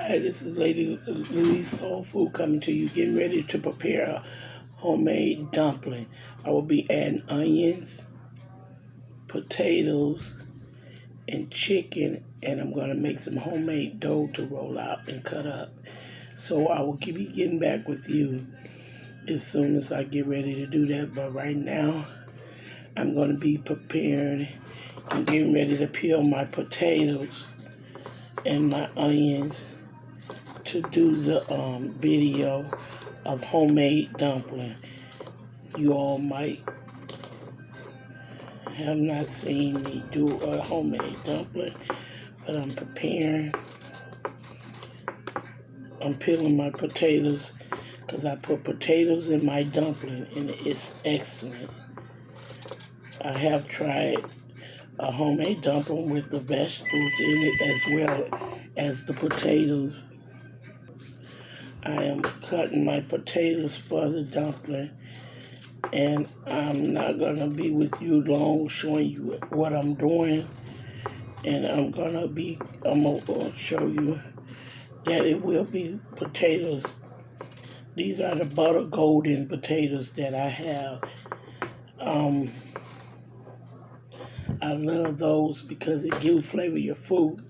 Hi, this is Lady Louise Soul Food coming to you, getting ready to prepare a homemade dumpling. I will be adding onions, potatoes, and chicken, and I'm going to make some homemade dough to roll out and cut up. So I will be getting back with you as soon as I get ready to do that. But right now, I'm going to be preparing and getting ready to peel my potatoes and my onions to do the video of homemade dumpling. You all might have not seen me do a homemade dumpling, but I'm preparing. I'm peeling my potatoes because I put potatoes in my dumpling and it's excellent. I have tried a homemade dumpling with the vegetables in it as well as the potatoes. I am cutting my potatoes for the dumpling, and I'm not going to be with you long showing you what I'm doing. And I'm going to show you that it will be potatoes. These are the butter golden potatoes that I have. I love those because it gives flavor your food.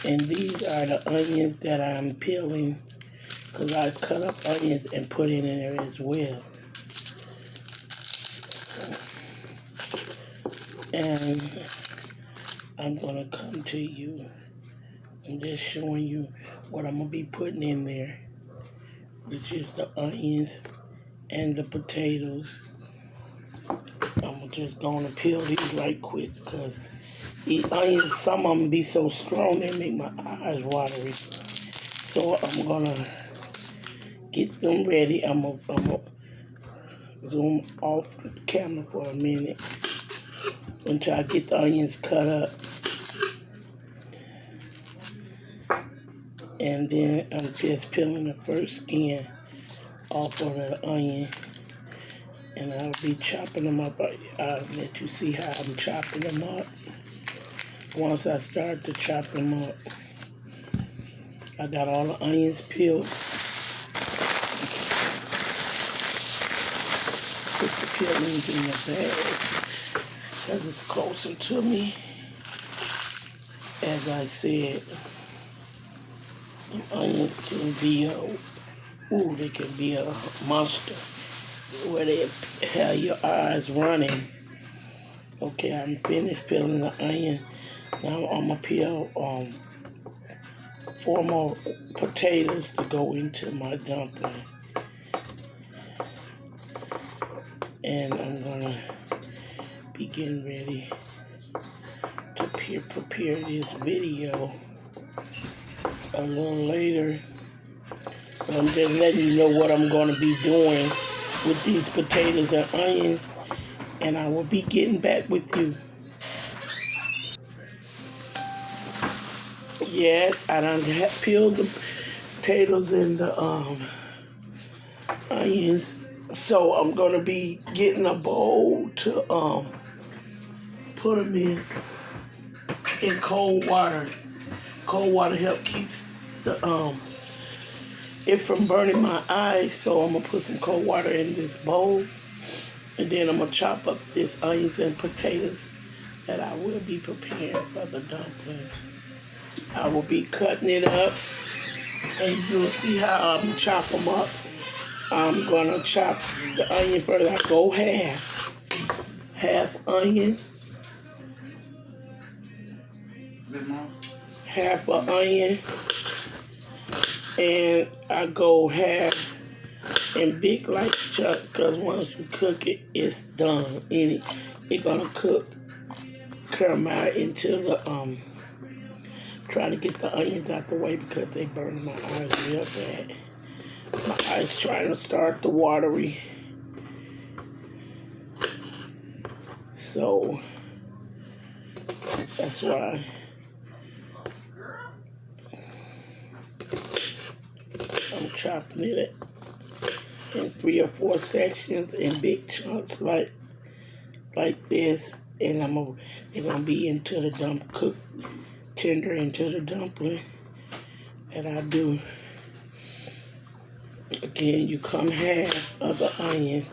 And these are the onions that I'm peeling, because I cut up onions and put it in there as well. And I'm going to come to you and just showing you what I'm going to be putting in there, which is the onions and the potatoes. I'm just going to peel these right quick because these onions, some of them be so strong they make my eyes watery. So I'm going to get them ready. I'm going to zoom off the camera for a minute until I get the onions cut up. And then I'm just peeling the first skin off of the onion. And I'll be chopping them up. I'll let you see how I'm chopping them up. Once I start to chop them up, I got all the onions peeled. Put the peelings in the bag because it's closer to me. As I said, the onions can be they can be a monster where they have your eyes running. Okay, I'm finished peeling the onion. Now I'm gonna peel 4 more potatoes to go into my dumpling. And I'm gonna be getting ready to prepare this video a little later. But I'm just letting you know what I'm gonna be doing with these potatoes and onions, and I will be getting back with you. Yes, I done peeled the potatoes and the onions, so I'm gonna be getting a bowl to put them in cold water. Cold water helps keeps the it from burning my eyes, so I'm gonna put some cold water in this bowl, and then I'm gonna chop up this onions and potatoes that I will be preparing for the dumpling. I will be cutting it up, and you'll see how I'm chop them up. I'm gonna chop the onion first. I go half onion, half an onion, and I go half and big like chuck, because once you cook it, it's done. And it's gonna cook caramel into the trying to get the onions out the way because they burn my eyes real bad. My eyes trying to start to watery. So that's why I'm chopping it in 3 or 4 sections in big chunks like this, and they're gonna be into the cooked tender into the dumpling. And I do, again, you come half of the onion,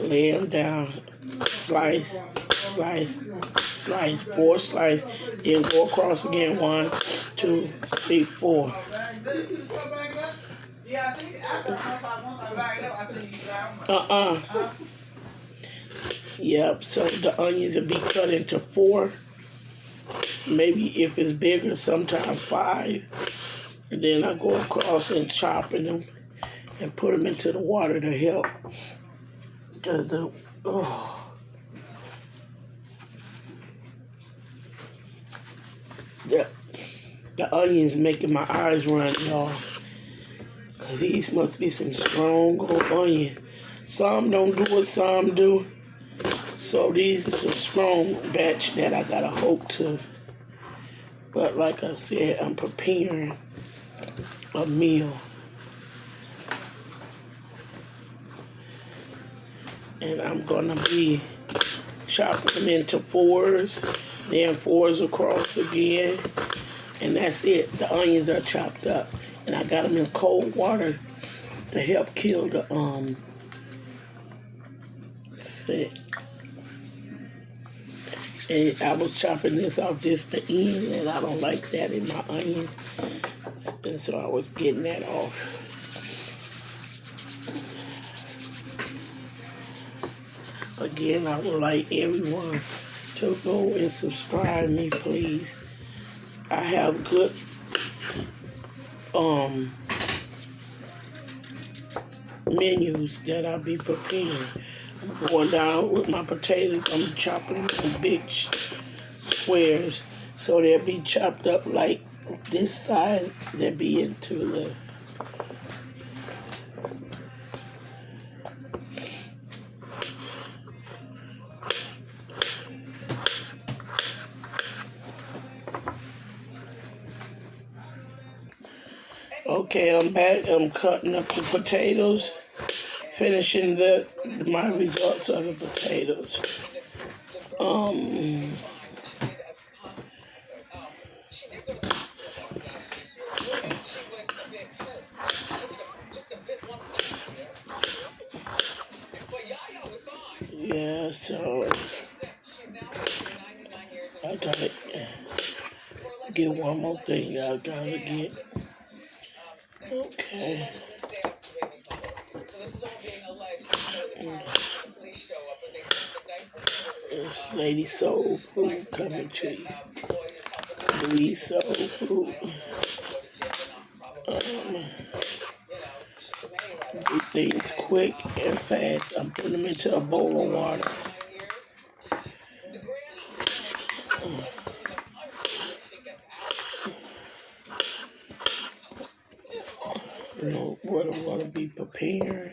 lay them down, slice, slice, slice, 4 slices, then go across again, 1, 2, 3, 4. Yep, so the onions will be cut into 4, maybe if it's bigger, sometimes 5. And then I go across and chopping them and put them into the water to help. Cause the onions making my eyes run, y'all. Cause these must be some strong old onion. Some don't do it, some do. So these are some strong batch that I gotta hope to. But like I said, I'm preparing a meal. And I'm gonna be chopping them into 4s, then 4s across again. And that's it. The onions are chopped up. And I got them in cold water to help kill the scent. And I was chopping this off just the end, and I don't like that in my onion. And so I was getting that off. Again, I would like everyone to go and subscribe me, please. I have good menus that I'll be preparing. I'm going down with my potatoes. I'm chopping them in big squares so they'll be chopped up like this size. They'll be into the Okay, I'm back. I'm cutting up the potatoes, finishing my results of the potatoes. Yeah, so I gotta get one more thing I gotta get. Okay. It's Lady Soul Food coming to you. Louise Soul Food. Do things quick and fast. I'm putting them into a bowl of water. You know what I'm going to be preparing.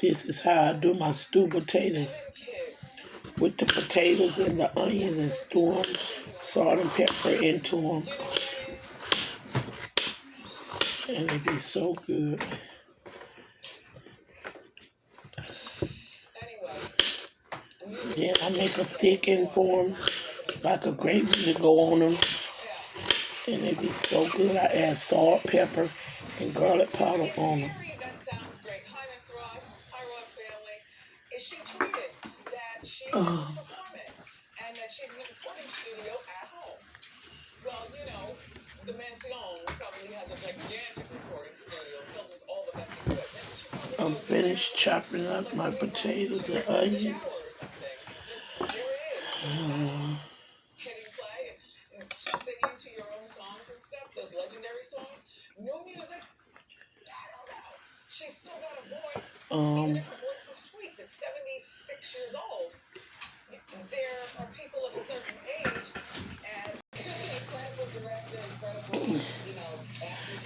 This is how I do my stewed potatoes. With the potatoes and the onions and stew them, salt and pepper into them. And it be so good. Then I make a thickening for them, like a gravy to go on them. And it be so good. I add salt, pepper, and garlic powder on them. Oh. I'm finished chopping up my potatoes and onions.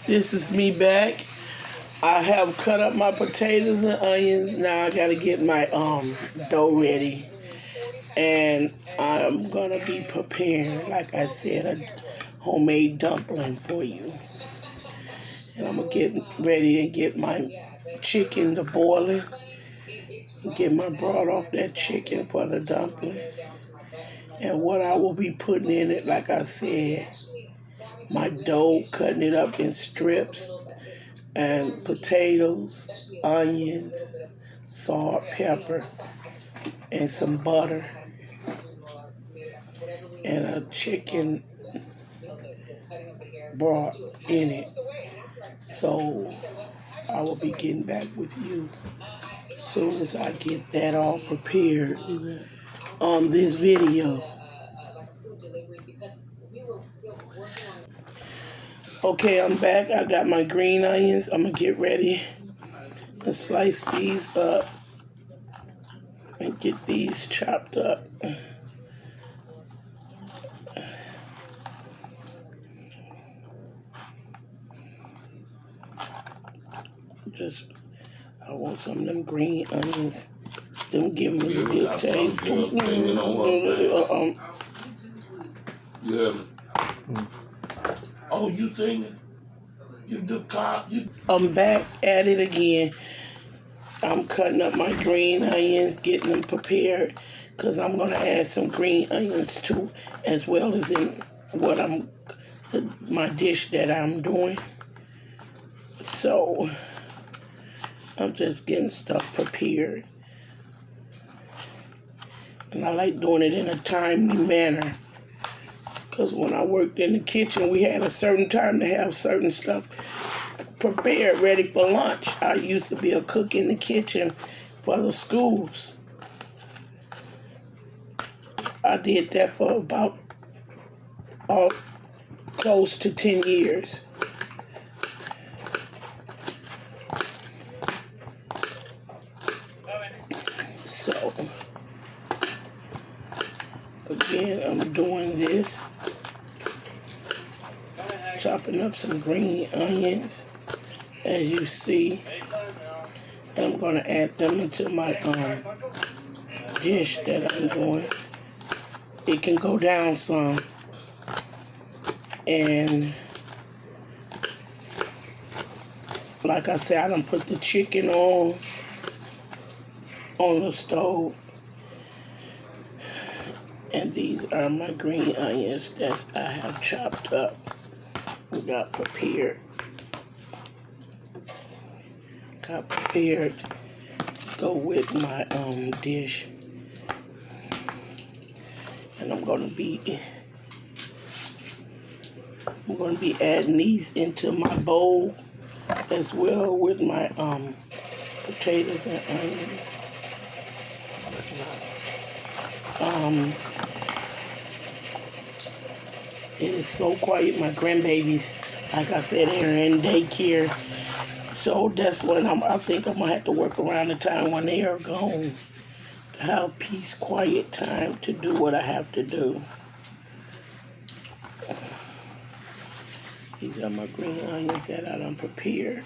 This is me back. I have cut up my potatoes and onions. Now I gotta get my dough ready. And I'm gonna be preparing, like I said, a homemade dumpling for you. And I'm gonna get ready to get my chicken to boiling. Get my broth off that chicken for the dumpling. And what I will be putting in it, like I said, my dough, cutting it up in strips, and potatoes, onions, salt, pepper, and some butter, and a chicken broth in it. So I will be getting back with you as soon as I get that all prepared on this video. Okay, I'm back. I got my green onions. I'm going to get ready and slice these up and get these chopped up. I want some of them green onions. Them give me a good taste. Yeah. Oh, you singing? You do cop? I'm back at it again. I'm cutting up my green onions, getting them prepared, because I'm going to add some green onions too, as well as in my dish that I'm doing. So I'm just getting stuff prepared. And I like doing it in a timely manner, because when I worked in the kitchen, we had a certain time to have certain stuff prepared, ready for lunch. I used to be a cook in the kitchen for the schools. I did that for about close to 10 years. So, again, I'm doing this. Chopping up some green onions, as you see. And I'm going to add them into my dish that I'm doing. It can go down some. And like I said, I done put the chicken on the stove. And these are my green onions that I have chopped up and got prepared. Got prepared to go with my dish. And I'm gonna be adding these into my bowl as well with my potatoes and onions. It is so quiet. My grandbabies, like I said, they're in daycare. So that's when I think I'm going to have to work around the time when they are gone. To have peace, quiet time to do what I have to do. These are my green onions that I done prepared.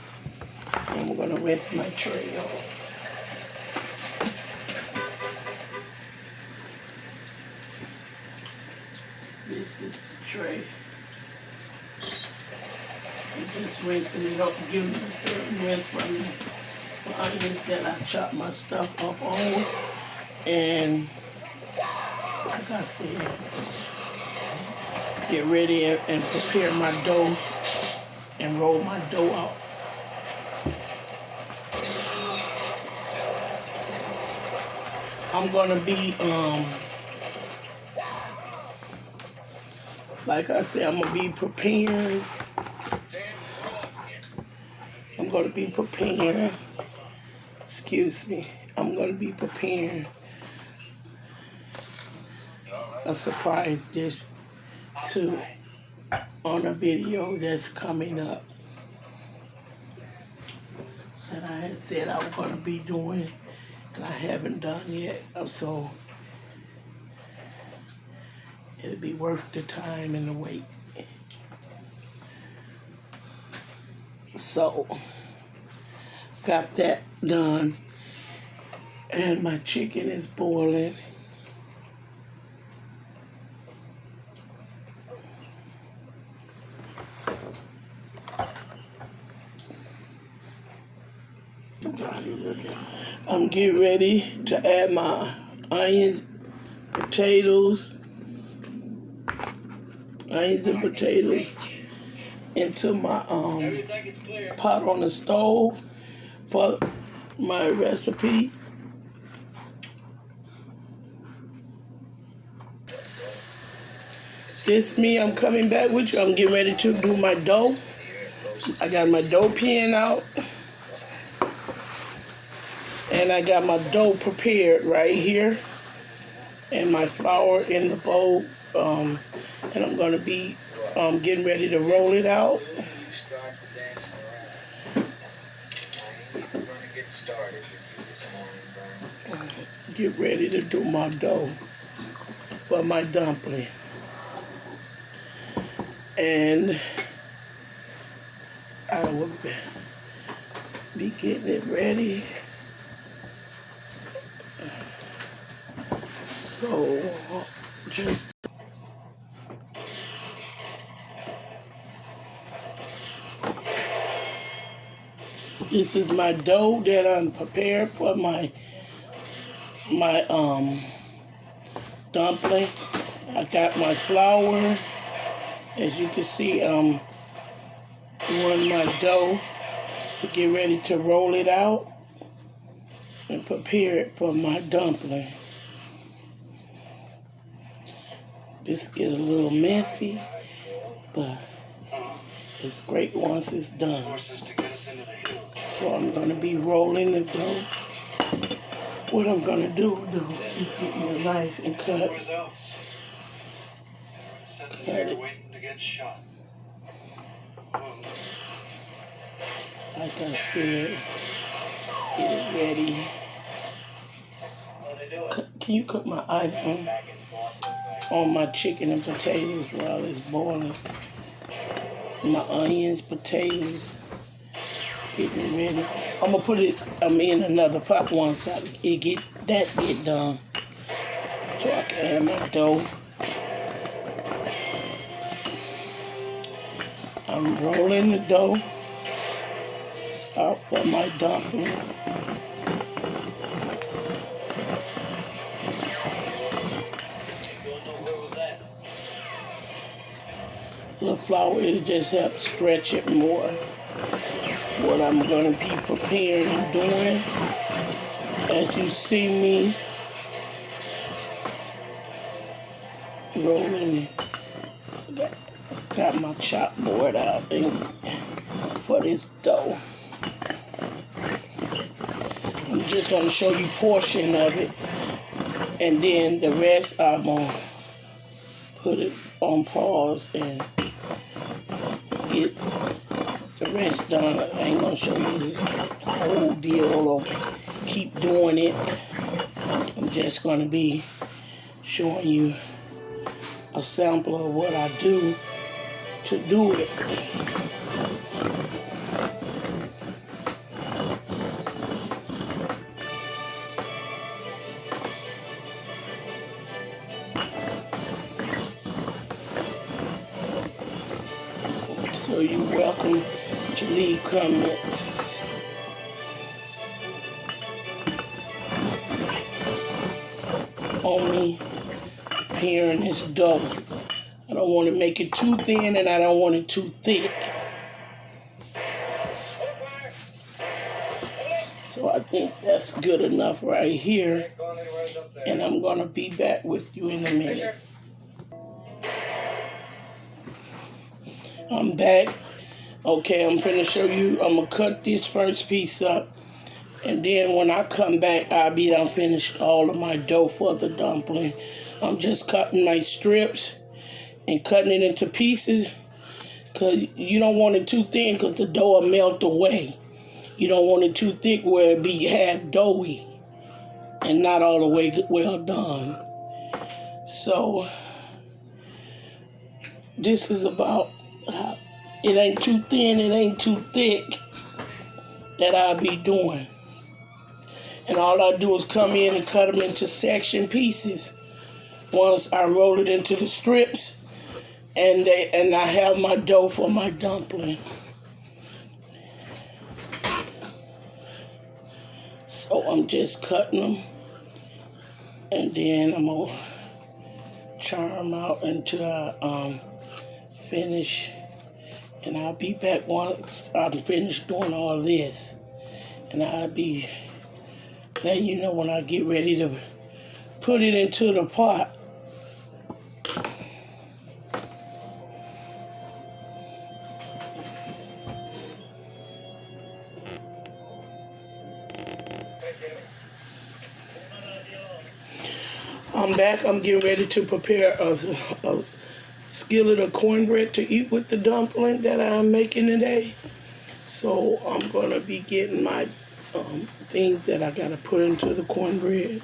And I'm going to rest my tray on. This is the tray. I'm just rinsing it up and giving it a third rinse from the onions that I chop my stuff up on. And like I said, get ready and prepare my dough and roll my dough out. I'm gonna be like I said, I'm gonna be preparing. I'm gonna be preparing. Excuse me. I'm gonna be preparing a surprise dish too on a video that's coming up that I had said I was gonna be doing and I haven't done yet. So it'll be worth the time and the wait. So, got that done. And my chicken is boiling. I'm getting ready to add my onions potatoes, onions and potatoes into my pot on the stove for my recipe. This me, I'm coming back with you. I'm getting ready to do my dough. I got my dough pan out. And I got my dough prepared right here. And my flour in the bowl. And I'm going to be getting ready to roll it out. Get ready to do my dough for my dumpling. And I will be getting it ready. So, just this is my dough that I'm prepared for my dumpling. I got my flour. As you can see, I'm doing my dough to get ready to roll it out and prepare it for my dumpling. This get a little messy, but it's great once it's done. So I'm going to be rolling the dough. What I'm going to do though is get me a knife and cut it. Like I said, get it ready. Can you cook my onion on my chicken and potatoes while it's boiling? My onions, potatoes, getting ready. I'm gonna put it in another pot once it get done, so I can have my dough. I'm rolling the dough out for my dumpling. The flour, it'll just help stretch it more. What I'm going to be preparing and doing, as you see me rolling it, got my chopboard out for this dough. I'm just going to show you a portion of it, and then the rest I'm going to put it on pause and get the rest done. I ain't gonna show you the whole deal or keep doing it. I'm just gonna be showing you a sample of what I do to do it. So you're welcome to leave comments. On me preparing this dough. I don't want to make it too thin and I don't want it too thick. So I think that's good enough right here. And I'm going to be back with you in a minute. I'm back. Okay, I'm finna show you. I'm gonna cut this first piece up, and then when I come back, I'll be done finished all of my dough for the dumpling. I'm just cutting my strips and cutting it into pieces, because you don't want it too thin because the dough will melt away. You don't want it too thick where it be half doughy and not all the way well done. So this is about it ain't too thin, it ain't too thick that I'll be doing. And all I do is come in and cut them into section pieces. Once I roll it into the strips, and I have my dough for my dumpling. So I'm just cutting them, and then I'm gonna charm out until I finish. And I'll be back once I'm finished doing all this. And I'll be letting you know when I get ready to put it into the pot. I'm back. I'm getting ready to prepare a skillet of cornbread to eat with the dumpling that I'm making today. So I'm going to be getting my things that I got to put into the cornbread.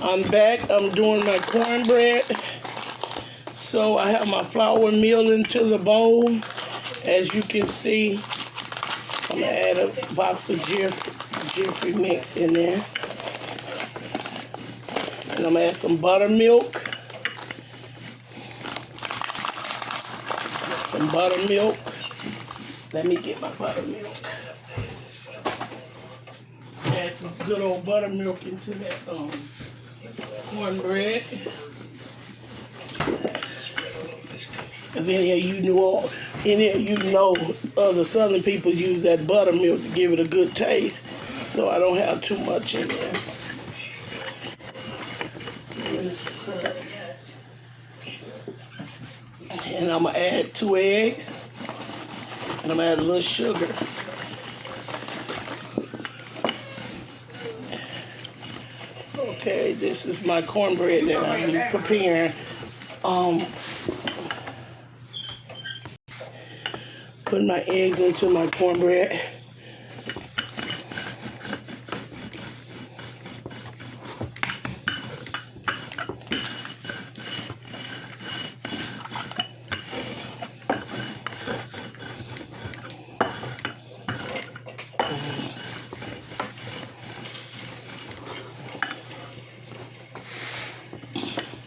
I'm back. I'm doing my cornbread. So I have my flour meal into the bowl. As you can see, I'm going to add a box of Jiffy mix in there. And I'm going to add some buttermilk. Some buttermilk. Let me get my buttermilk. Add some good old buttermilk into that cornbread. If any of you know, other Southern people use that buttermilk to give it a good taste, so I don't have too much in there. And I'm gonna add 2 eggs, and I'm gonna add a little sugar. Okay, this is my cornbread that I've been preparing. Put my eggs into my cornbread.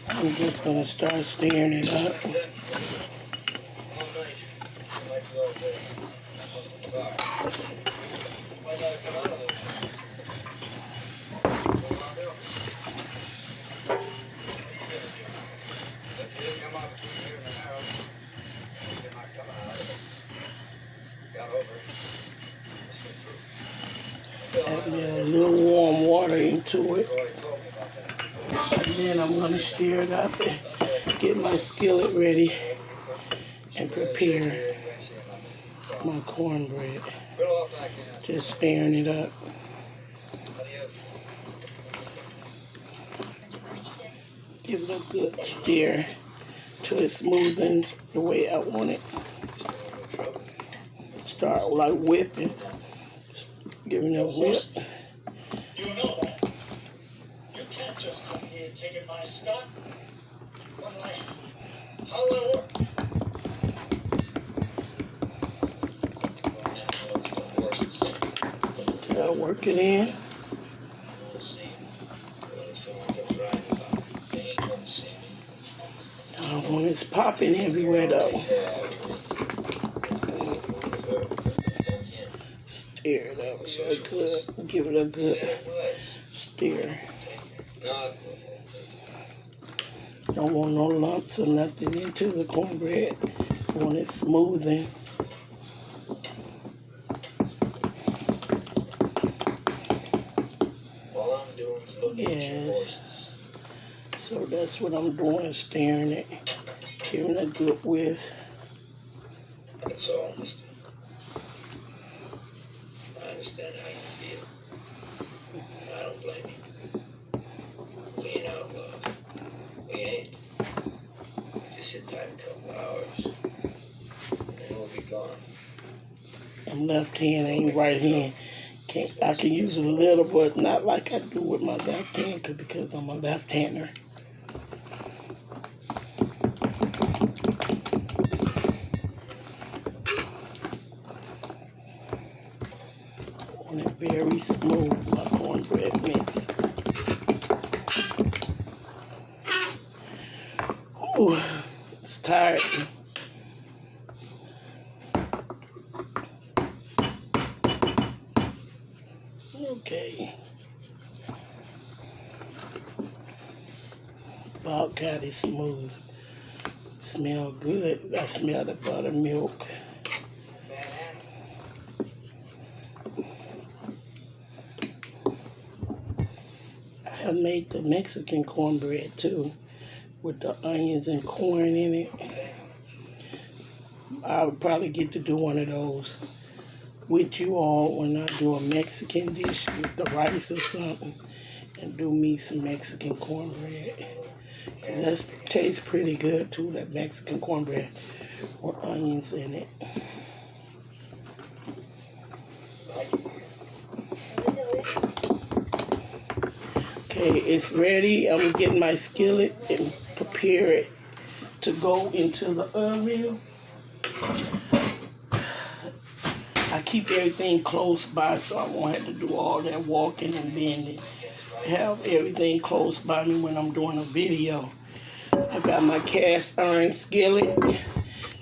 I'm just going to start stirring it up. Add a little warm water into it. And then I'm going to stir it up and get my skillet ready and prepare my cornbread. Just stirring it up. Give it a good stir till it's smoothing the way I want it. Start like whipping, giving it a whip. You know that. You can't just come here taking my stuff. One way. How will it work? Gotta work it in. When it's popping everywhere though. Stir it up real good. Give it a good stir. Don't want no lumps or nothing into the cornbread. Want it smoothing. Yes. So that's what I'm doing, stirring it, giving it a good whisk. That's all. I understand how you feel. I don't blame you. We ain't outlaws. We ain't. Just sit tight a couple hours, and we'll be gone. I'm left hand, ain't right hand. I can use it a little, but not like I do with my left hand because I'm a left-hander. Want it very smooth, my cornbread mix. Ooh, it's tired. Okay. About Look how it's smooth. Smell good. I smell the buttermilk. I have made the Mexican cornbread too, with the onions and corn in it. I would probably get to do one of those with you all when I do a Mexican dish with the rice or something, and do me some Mexican cornbread. Cause that tastes pretty good too, that Mexican cornbread with onions in it. Okay, it's ready. I'm getting my skillet and prepare it to go into the oven. I keep everything close by so I won't have to do all that walking and bending. Have everything close by me when I'm doing a video. I got my cast iron skillet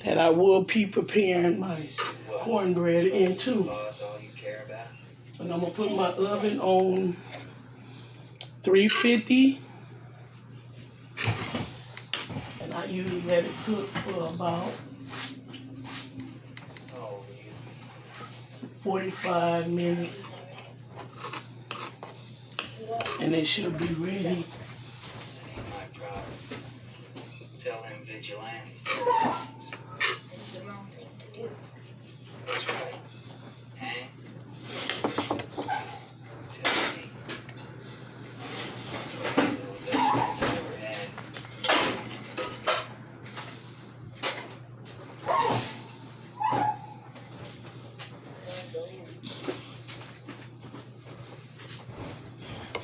that I will be preparing my cornbread into. And I'm gonna put my oven on 350. And I usually let it cook for about 45 minutes. And it should be ready. Tell him vigilante. It's the wrong thing to do. That's right. Huh? Tell me. The best friends I ever had.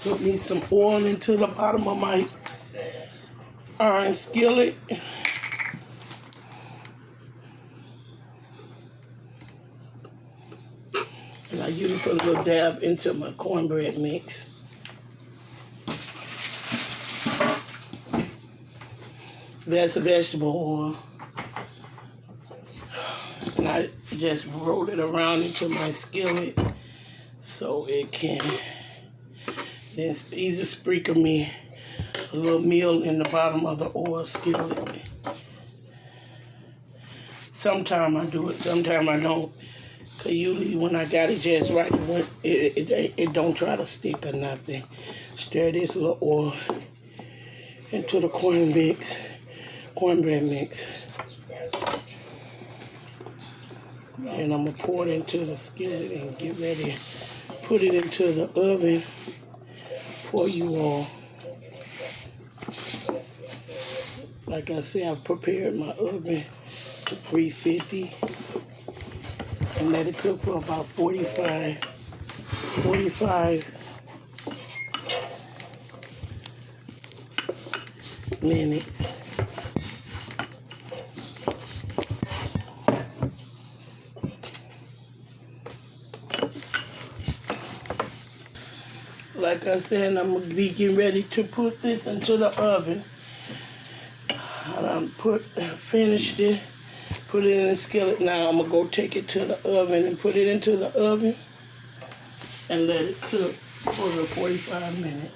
Put me some oil into the bottom of my iron skillet. And I usually put a little dab into my cornbread mix. That's vegetable oil. And I just roll it around into my skillet so it can then either sprinkle me a little meal in the bottom of the oil skillet. Sometimes I do it, sometimes I don't. Cause usually when I got it just right, it don't try to stick or nothing. Stir this little oil into the cornbread mix. And I'm gonna pour it into the skillet and get ready to put it into the oven for you all. Like I said, I've prepared my oven to 350 and let it cook for about 45 minutes. Like I said, I'm going to be getting ready to put this into the oven. I finished it, put it in the skillet. Now I'm going to go take it to the oven and put it into the oven and let it cook for the 45 minutes.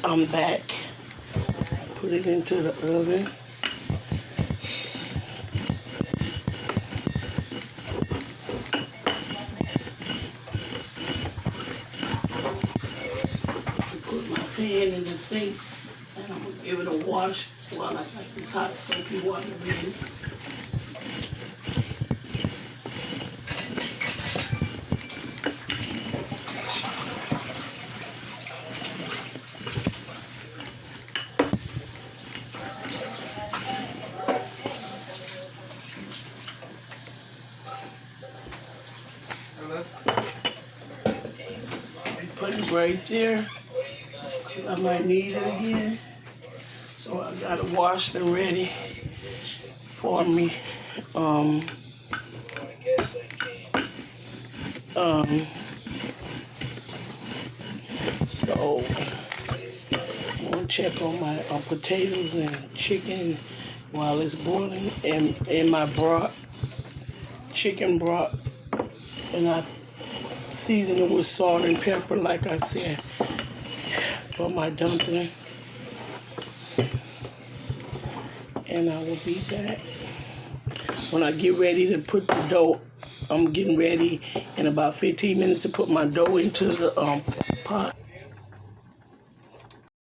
I'm back. Put it into the oven. Put my pan in the sink and I'm gonna give it a wash while I got this hot soapy water ready. Put it right there. I might need it again. So I got it washed and ready for me. So I'm gonna check on my potatoes and chicken while it's boiling in my broth, chicken broth, and I season it with salt and pepper, like I said, for my dumpling. And I will be back when I get ready to put the dough. I'm getting ready in about 15 minutes to put my dough into the